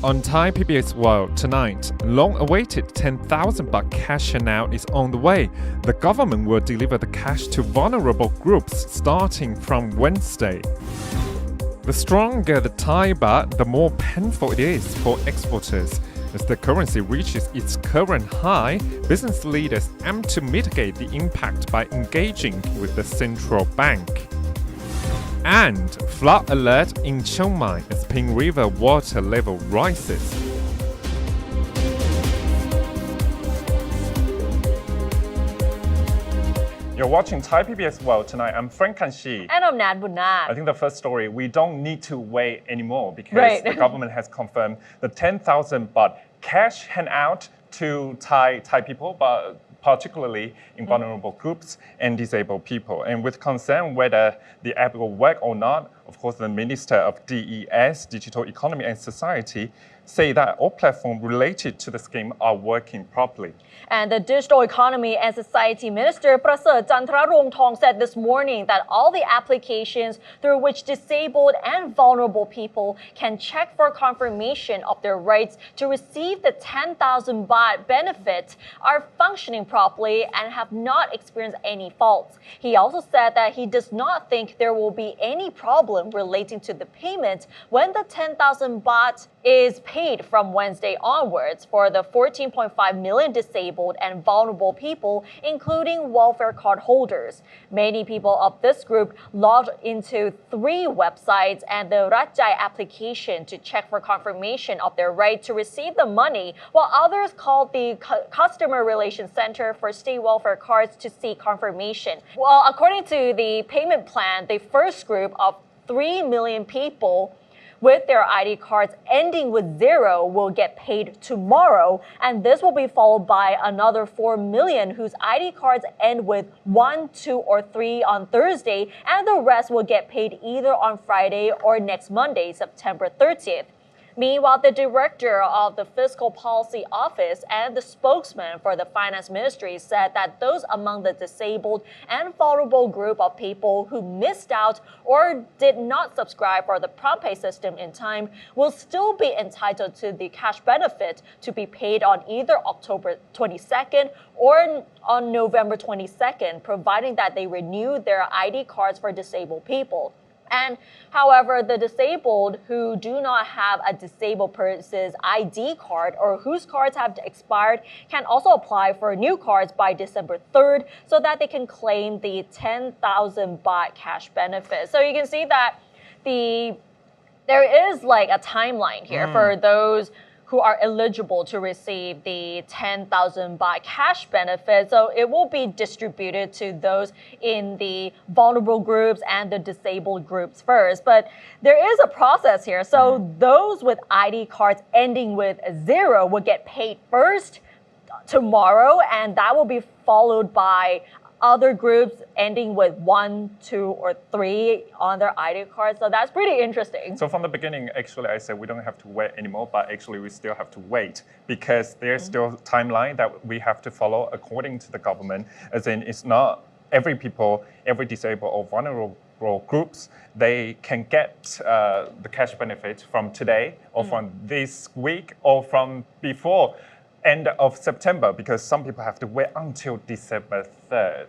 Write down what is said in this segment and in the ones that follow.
On Thai PBS World tonight, long-awaited 10,000 baht cash handout is on the way. The government will deliver the cash to vulnerable groups starting from Wednesday. The stronger the Thai baht, the more painful it is for exporters. As the currency reaches its current high, business leaders aim to mitigate the impact by engaging with the central bank. And flood alert in Chiang as Ping River water level rises. You're watching Thai PBS World tonight. I'm Frank Kanshi. And I'm Nad Bunat. I think the first story, we don't need to wait anymore because the government has confirmed the 10,000 baht cash handout to Thai people, but particularly in vulnerable groups and disabled people. And with concern whether the app will work or not, of course, the Minister of DES, Digital Economy and Society, say that all platforms related to the scheme are working properly. And the Digital Economy and Society Minister Praset Chantrarongthong said this morning that all the applications through which disabled and vulnerable people can check for confirmation of their rights to receive the 10,000 baht benefit are functioning properly and have not experienced any faults. He also said that he does not think there will be any problem relating to the payment when the 10,000 baht is paid from Wednesday onwards for the 14.5 million disabled and vulnerable people, including welfare card holders. Many people of this group logged into 3 websites and the Rajai application to check for confirmation of their right to receive the money, while others called the Customer Relations Center for state welfare cards to seek confirmation. Well, according to the payment plan, the first group of 3 million people with their ID cards ending with 0 will get paid tomorrow, and this will be followed by another 4 million whose ID cards end with 1, 2, or 3 on Thursday, and the rest will get paid either on Friday or next Monday, September 30th. Meanwhile, the director of the Fiscal Policy Office and the spokesman for the Finance Ministry said that those among the disabled and vulnerable group of people who missed out or did not subscribe for the prompt pay system in time will still be entitled to the cash benefit to be paid on either October 22nd or on November 22nd, providing that they renew their ID cards for disabled people. And however, the disabled who do not have a disabled person's ID card or whose cards have expired can also apply for new cards by December 3rd so that they can claim the 10,000 baht cash benefit. So you can see that there is like a timeline here for those who are eligible to receive the 10,000 baht cash benefit. So it will be distributed to those in the vulnerable groups and the disabled groups first. But there is a process here. So those with ID cards ending with 0 will get paid first tomorrow, and that will be followed by other groups ending with 1, 2, or 3 on their ID cards. So that's pretty interesting. So from the beginning, actually, I said we don't have to wait anymore, but actually we still have to wait because there's still a timeline that we have to follow according to the government. As in, it's not every people, every disabled or vulnerable groups, they can get the cash benefit from today or from this week or from before end of September, because some people have to wait until December 3rd.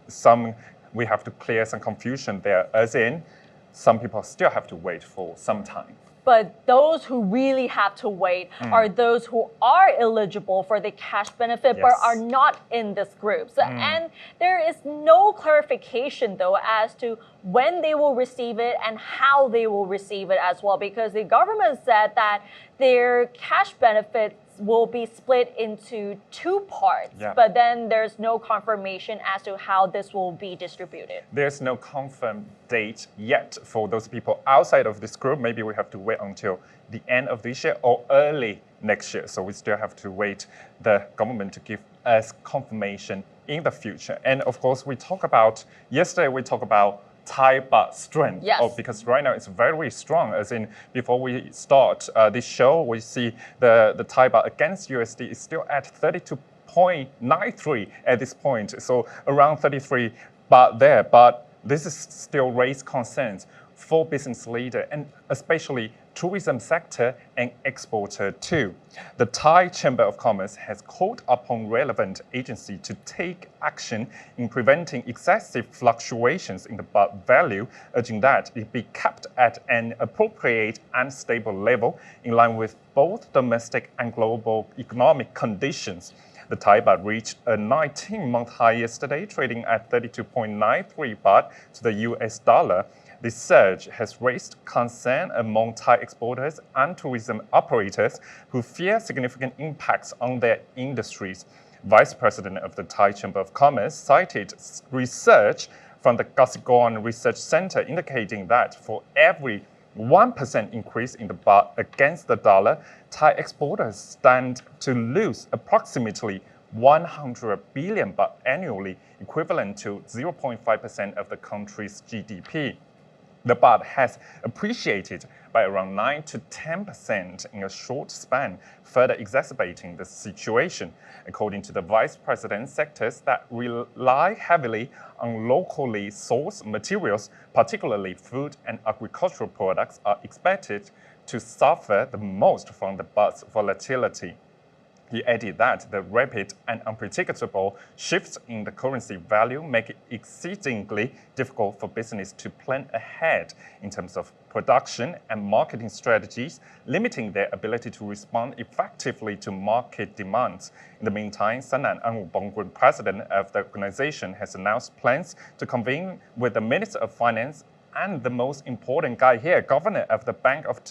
So we have to clear some confusion there, as in some people still have to wait for some time. But those who really have to wait are those who are eligible for the cash benefit but are not in this group. So, and there is no clarification though as to when they will receive it and how they will receive it as well, because the government said that their cash benefits will be split into 2 parts, but then there's no confirmation as to how this will be distributed. There's no confirmed date yet for those people outside of this group. Maybe we have to wait until the end of this year or early next year. So we still have to wait the government to give us confirmation in the future. And of course, yesterday we talked about Thai baht strength, because right now it's very strong. As in, before we start this show, we see the Thai baht against USD is still at 32.93 at this point. So around 33 baht there, but this is still raised concerns for business leaders and especially tourism sector and exporter too. The Thai Chamber of Commerce has called upon relevant agencies to take action in preventing excessive fluctuations in the baht value, urging that it be kept at an appropriate and stable level in line with both domestic and global economic conditions. The Thai baht reached a 19-month high yesterday, trading at 32.93 baht to the US dollar. This surge has raised concern among Thai exporters and tourism operators who fear significant impacts on their industries. Vice President of the Thai Chamber of Commerce cited research from the Kasikorn Research Center indicating that for every 1% increase in the baht against the dollar, Thai exporters stand to lose approximately 100 billion baht annually, equivalent to 0.5% of the country's GDP. The baht has appreciated by around 9 to 10% in a short span, further exacerbating the situation. According to the Vice President, sectors that rely heavily on locally sourced materials, particularly food and agricultural products, are expected to suffer the most from the baht's volatility. He added that the rapid and unpredictable shifts in the currency value make it exceedingly difficult for business to plan ahead in terms of production and marketing strategies, limiting their ability to respond effectively to market demands. In the meantime, Sanan Angubonggun, president of the organization, has announced plans to convene with the Minister of Finance and the most important guy here, Governor of the Bank of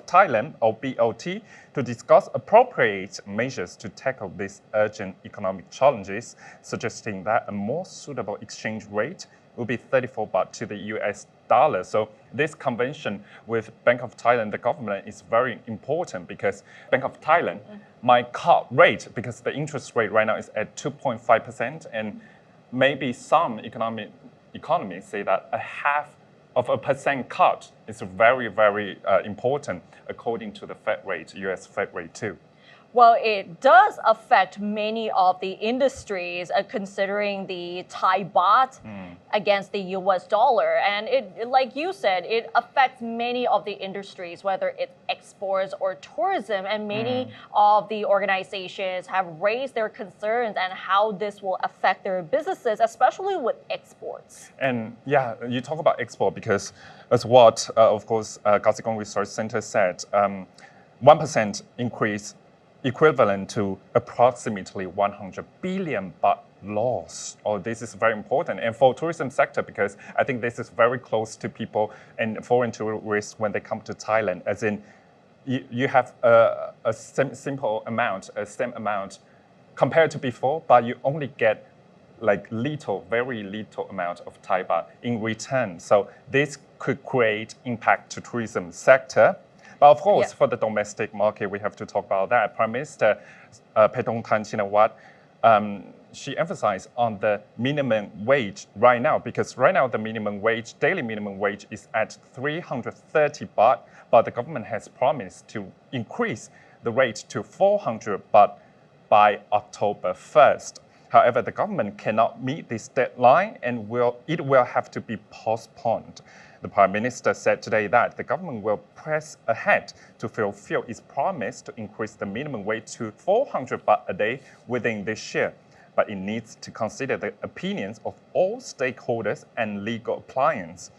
Thailand, or BOT, to discuss appropriate measures to tackle these urgent economic challenges, suggesting that a more suitable exchange rate will be 34 baht to the US dollar. So this convention with Bank of Thailand, the government, is very important because Bank of Thailand might cut rate because the interest rate right now is at 2.5%, and maybe some economists say that a half of a percent cut is very, very important according to the Fed rate, US Fed rate too. Well, it does affect many of the industries considering the Thai baht against the US dollar. And it, like you said, it affects many of the industries, whether it's exports or tourism. And many of the organizations have raised their concerns and how this will affect their businesses, especially with exports. And yeah, you talk about export because as what, of course, Kasikorn Research Center said, 1% increase equivalent to approximately 100 billion baht loss. This is very important. And for tourism sector, because I think this is very close to people and foreign tourists when they come to Thailand, as in you have a simple amount, a same amount compared to before, but you only get like very little amount of Thai baht in return. So this could create impact to tourism sector. But of course, for the domestic market, we have to talk about that. Prime Minister Paetongtarn Shinawatra, she emphasized on the minimum wage right now, because right now the daily minimum wage is at 330 baht, but the government has promised to increase the rate to 400 baht by October 1st. However, the government cannot meet this deadline and it will have to be postponed. The Prime Minister said today that the government will press ahead to fulfill its promise to increase the minimum wage to 400 baht a day within this year. But it needs to consider the opinions of all stakeholders and legal appliance.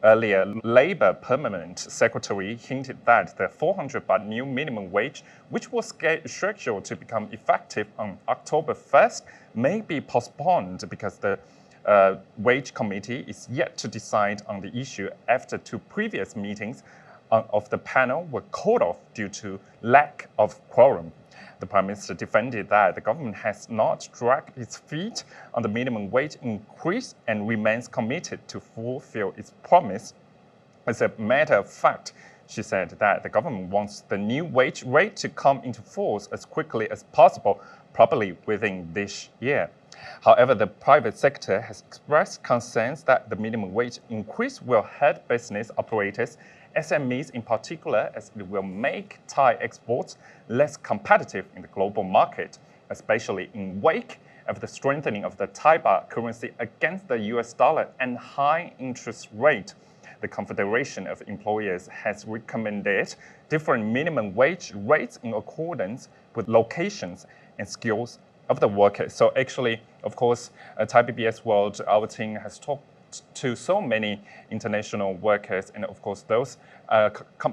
Earlier, Labour Permanent Secretary hinted that the 400 baht new minimum wage, which was scheduled to become effective on October 1st, may be postponed because the Wage Committee is yet to decide on the issue after two previous meetings of the panel were called off due to lack of quorum. The Prime Minister defended that the government has not dragged its feet on the minimum wage increase and remains committed to fulfill its promise. As a matter of fact, she said that the government wants the new wage rate to come into force as quickly as possible, probably within this year. However, the private sector has expressed concerns that the minimum wage increase will hurt business operators, SMEs in particular, as it will make Thai exports less competitive in the global market, especially in wake of the strengthening of the Thai baht currency against the US dollar and high interest rate. the Confederation of Employers has recommended different minimum wage rates in accordance with locations and skills of the workers. So actually, of course, Thai PBS World, our team has talked to so many international workers and of course those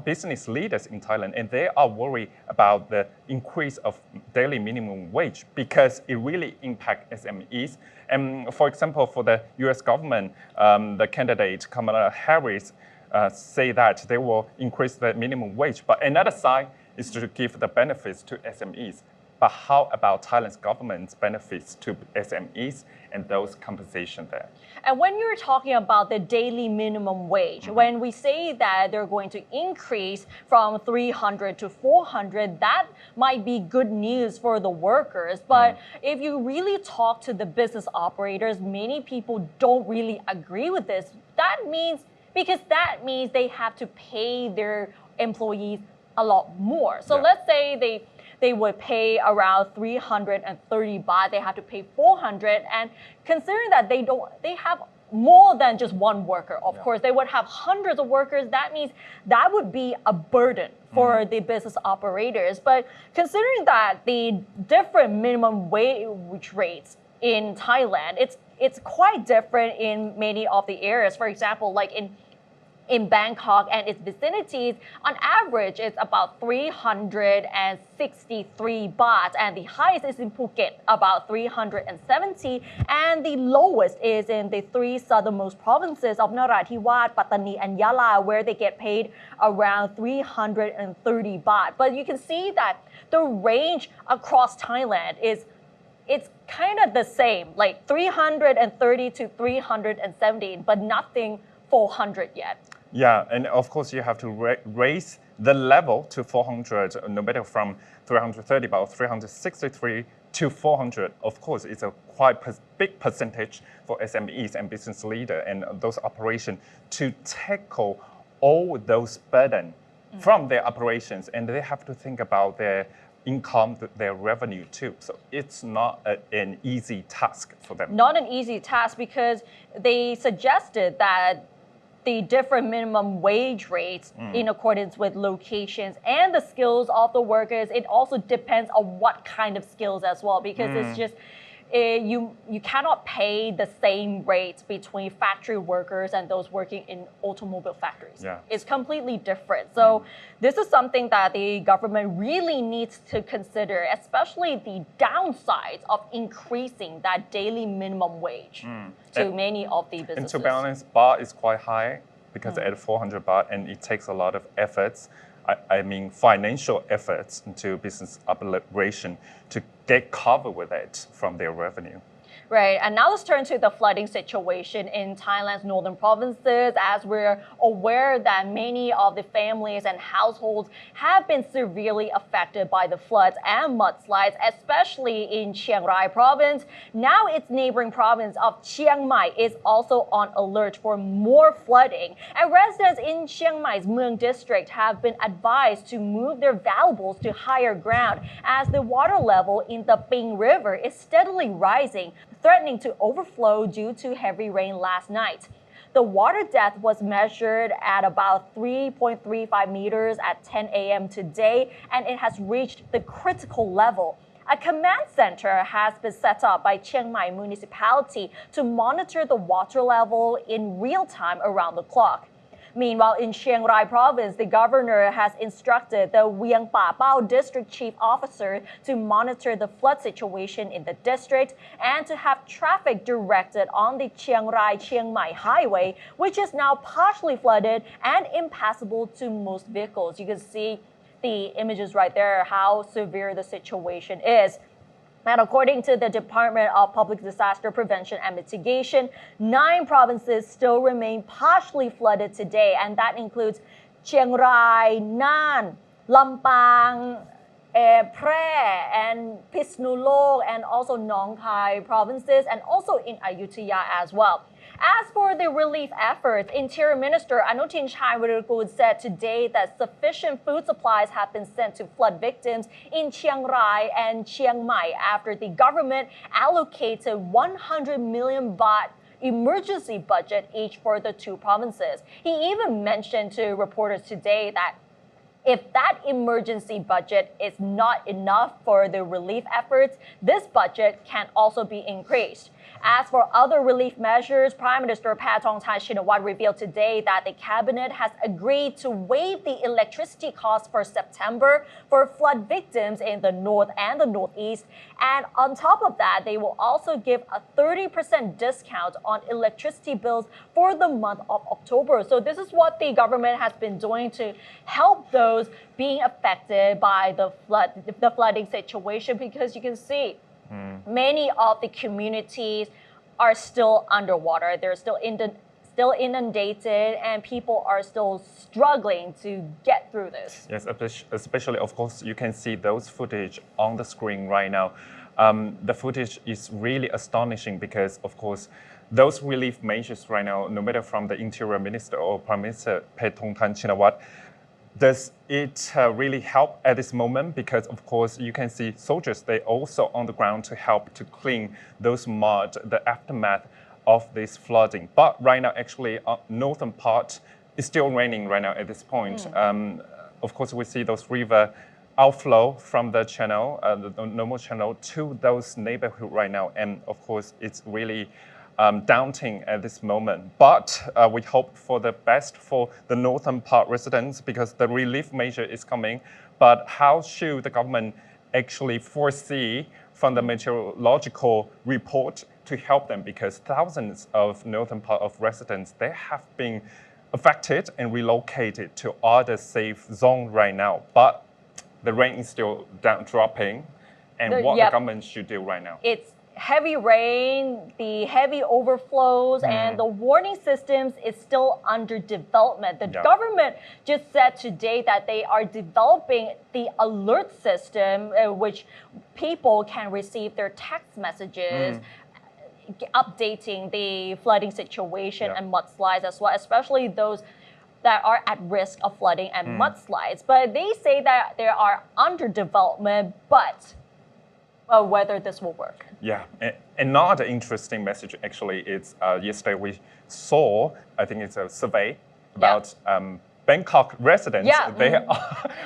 business leaders in Thailand, and they are worried about the increase of daily minimum wage because it really impacts SMEs. And for example, for the US government, the candidate Kamala Harris say that they will increase the minimum wage, but another side is to give the benefits to SMEs. But how about Thailand's government's benefits to SMEs and those compensation there? And when you're talking about the daily minimum wage, when we say that they're going to increase from 300 to 400, that might be good news for the workers. But if you really talk to the business operators, many people don't really agree with this. Because that means they have to pay their employees a lot more. So let's say they would pay around 330 baht, they have to pay 400, and considering that they have more than just one worker, of course, they would have hundreds of workers, that means that would be a burden for the business operators. But considering that the different minimum wage rates in Thailand, it's quite different in many of the areas. For example, like in Bangkok and its vicinities, on average, it's about 363 baht, and the highest is in Phuket, about 370, and the lowest is in the three southernmost provinces of Narathiwat, Pattani, and Yala, where they get paid around 330 baht. But you can see that the range across Thailand it's kind of the same, like 330 to 370, but nothing 400 yet. Yeah, and of course you have to raise the level to 400, no matter from 330 about 363 to 400. Of course, it's a quite big percentage for SMEs and business leaders and those operations to tackle all those burden from their operations, and they have to think about their income, their revenue too. So it's not an easy task for them. Not an easy task because they suggested that the different minimum wage rates in accordance with locations and the skills of the workers, it also depends on what kind of skills as well, because it's just you cannot pay the same rates between factory workers and those working in automobile factories. Yeah. It's completely different. So this is something that the government really needs to consider, especially the downsides of increasing that daily minimum wage to many of the businesses. And to be honest, baht is quite high because at 400 baht, and it takes a lot of efforts. I mean financial efforts into business operation to get covered with it from their revenue. Right, and now let's turn to the flooding situation in Thailand's northern provinces, as we're aware that many of the families and households have been severely affected by the floods and mudslides, especially in Chiang Rai province. Now its neighboring province of Chiang Mai is also on alert for more flooding, and residents in Chiang Mai's Mueang district have been advised to move their valuables to higher ground as the water level in the Ping River is steadily rising, threatening to overflow due to heavy rain last night. The water depth was measured at about 3.35 meters at 10 a.m. today, and it has reached the critical level. A command center has been set up by Chiang Mai municipality to monitor the water level in real time around the clock. Meanwhile, in Chiang Rai province, the governor has instructed the Mueang district chief officer to monitor the flood situation in the district and to have traffic directed on the Chiang Rai-Chiang Mai highway, which is now partially flooded and impassable to most vehicles. You can see the images right there, how severe the situation is. And according to the Department of Public Disaster Prevention and Mitigation, 9 provinces still remain partially flooded today, and that includes Chiang Rai, Nan, Lampang, Phrae, and Pisnulok, and also Nong Khai provinces, and also in Ayutthaya as well. As for the relief efforts, Interior Minister Anutin Charnvirakul said today that sufficient food supplies have been sent to flood victims in Chiang Rai and Chiang Mai after the government allocated 100 million baht emergency budget each for the two provinces. He even mentioned to reporters today that if that emergency budget is not enough for the relief efforts, this budget can also be increased. As for other relief measures, Prime Minister Paetongtarn Shinawatra revealed today that the cabinet has agreed to waive the electricity costs for September for flood victims in the north and the northeast. And on top of that, they will also give a 30% discount on electricity bills for the month of October. So this is what the government has been doing to help those being affected by the flooding situation, because you can see many of the communities are still underwater. They're still inundated, and people are still struggling to get through this. Yes, especially, of course, you can see those footage on the screen right now. The footage is really astonishing because, of course, those relief measures right now, no matter from the Interior Minister or Prime Minister Paetongtarn Shinawatra, does it really help at this moment? Because, of course, you can see soldiers, they also on the ground to help to clean those mud, the aftermath of this flooding. But right now, actually, northern part is still raining right now at this point. Of course, we see those river outflow from the channel, the normal channel, to those neighborhood right now. And, of course, it's really daunting at this moment. But we hope for the best for the northern part residents because the relief measure is coming. But how should the government actually foresee from the meteorological report to help them? Because thousands of northern part of residents, they have been affected and relocated to other safe zone right now. But the rain is still dropping. And what the government should do right now? It's heavy rain, the heavy overflows, and the warning systems is still under development. The government just said today that they are developing the alert system, which people can receive their text messages updating the flooding situation and mudslides as well, especially those that are at risk of flooding and mudslides. But they say that they are under development, but whether this will work. Yeah, another interesting message actually is yesterday we saw, I think it's a survey about Bangkok residents. Yeah.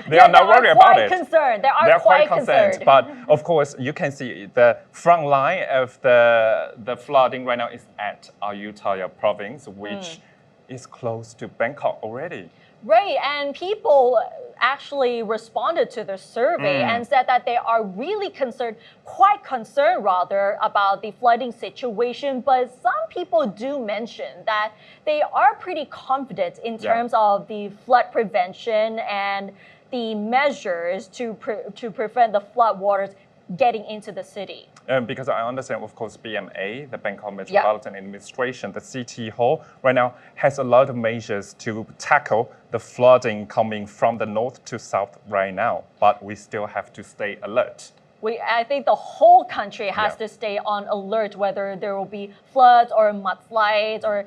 They are not worried about it. Concerned. They are quite concerned. But of course, you can see the front line of the flooding right now is at Ayutthaya province, which is close to Bangkok already. Right, and people actually responded to the survey and said that they are really concerned, quite concerned rather, about the flooding situation. But some people do mention that they are pretty confident in terms of the flood prevention and the measures to prevent the flood waters getting into the city. Because I understand, of course, BMA, the Bangkok Metropolitan Administration, the City Hall, right now has a lot of measures to tackle the flooding coming from the north to south right now. But we still have to stay alert. I think the whole country has to stay on alert, whether there will be floods or mudslides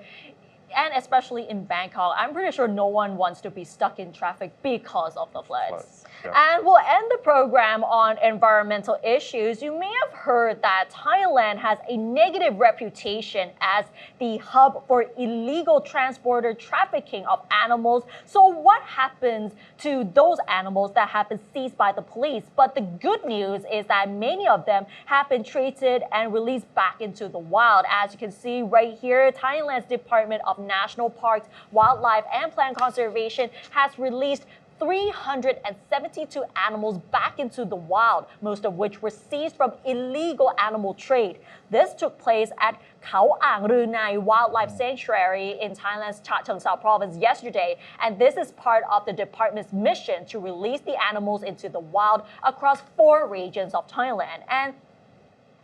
and especially in Bangkok. I'm pretty sure no one wants to be stuck in traffic because of the floods. And we'll end the program on environmental issues. You may have heard that Thailand has a negative reputation as the hub for illegal transporter trafficking of animals. So what happens to those animals that have been seized by the police? But the good news is that many of them have been treated and released back into the wild. As you can see right here, Thailand's Department of National Parks, Wildlife and Plant Conservation has released 372 animals back into the wild, most of which were seized from illegal animal trade. This took place at Khao Ang Runai Wildlife Sanctuary in Thailand's Changsha province yesterday, and this is part of the department's mission to release the animals into the wild across 4 regions of Thailand.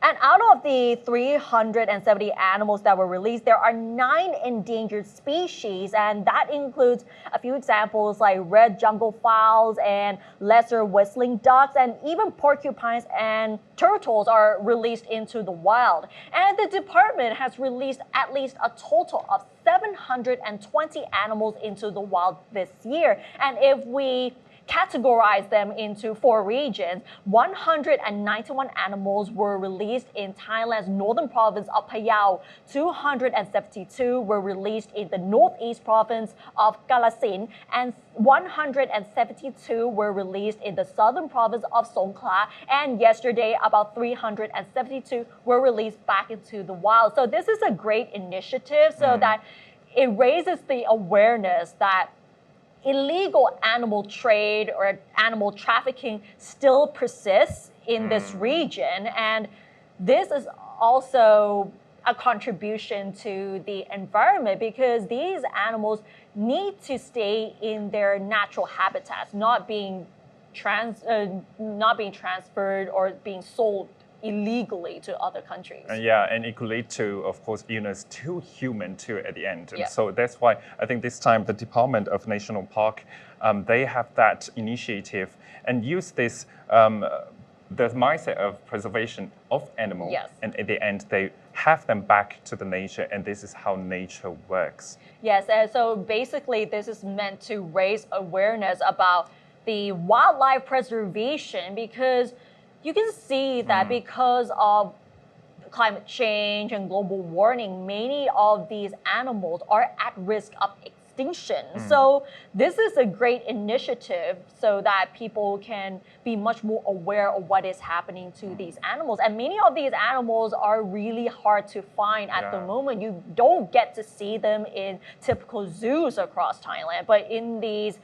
And out of the 370 animals that were released, there are 9 endangered species, and that includes a few examples like red jungle fowls and lesser whistling ducks, and even porcupines and turtles are released into the wild. And the department has released at least a total of 720 animals into the wild this year. And if we categorized them into 4 regions. 191 animals were released in Thailand's northern province of Phayao. 272 were released in the northeast province of Kalasin, and 172 were released in the southern province of Songkhla. And yesterday, about 372 were released back into the wild. So this is a great initiative so that it raises the awareness that illegal animal trade or animal trafficking still persists in this region. And this is also a contribution to the environment because these animals need to stay in their natural habitats, not being transferred or being sold illegally to other countries. And it could lead to, of course, illness to human too at the end. Yeah. So that's why I think this time the Department of National Park, they have that initiative and use this, the mindset of preservation of animals. Yes. And at the end, they have them back to the nature, and this is how nature works. Yes, and so basically this is meant to raise awareness about the wildlife preservation because you can see that because of climate change and global warming, many of these animals are at risk of extinction. So this is a great initiative so that people can be much more aware of what is happening to these animals. And many of these animals are really hard to find at the moment. You don't get to see them in typical zoos across Thailand, but in these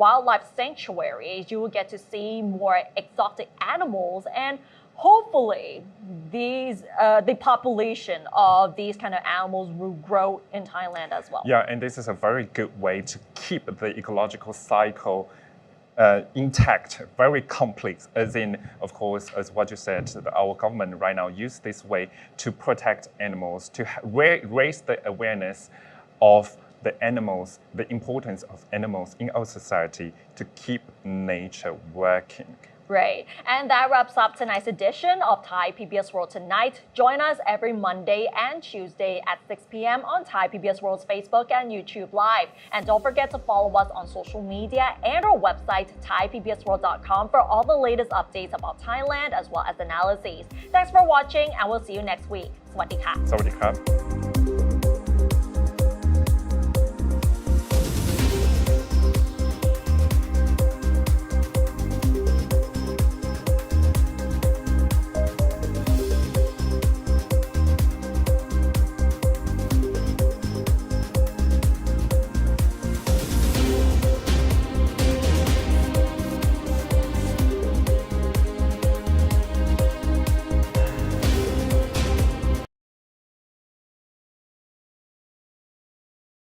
wildlife sanctuaries, you will get to see more exotic animals, and hopefully the population of these kind of animals will grow in Thailand as well. Yeah, and this is a very good way to keep the ecological cycle intact, very complex, as in, of course, as what you said, our government right now use this way to protect animals, to raise the awareness of the animals, the importance of animals in our society to keep nature working. Right. And that wraps up tonight's edition of Thai PBS World Tonight. Join us every Monday and Tuesday at 6 p.m. on Thai PBS World's Facebook and YouTube Live. And don't forget to follow us on social media and our website, thaipbsworld.com, for all the latest updates about Thailand as well as analyses. Thanks for watching, and we'll see you next week. สวัสดีค่ะ สวัสดีครับ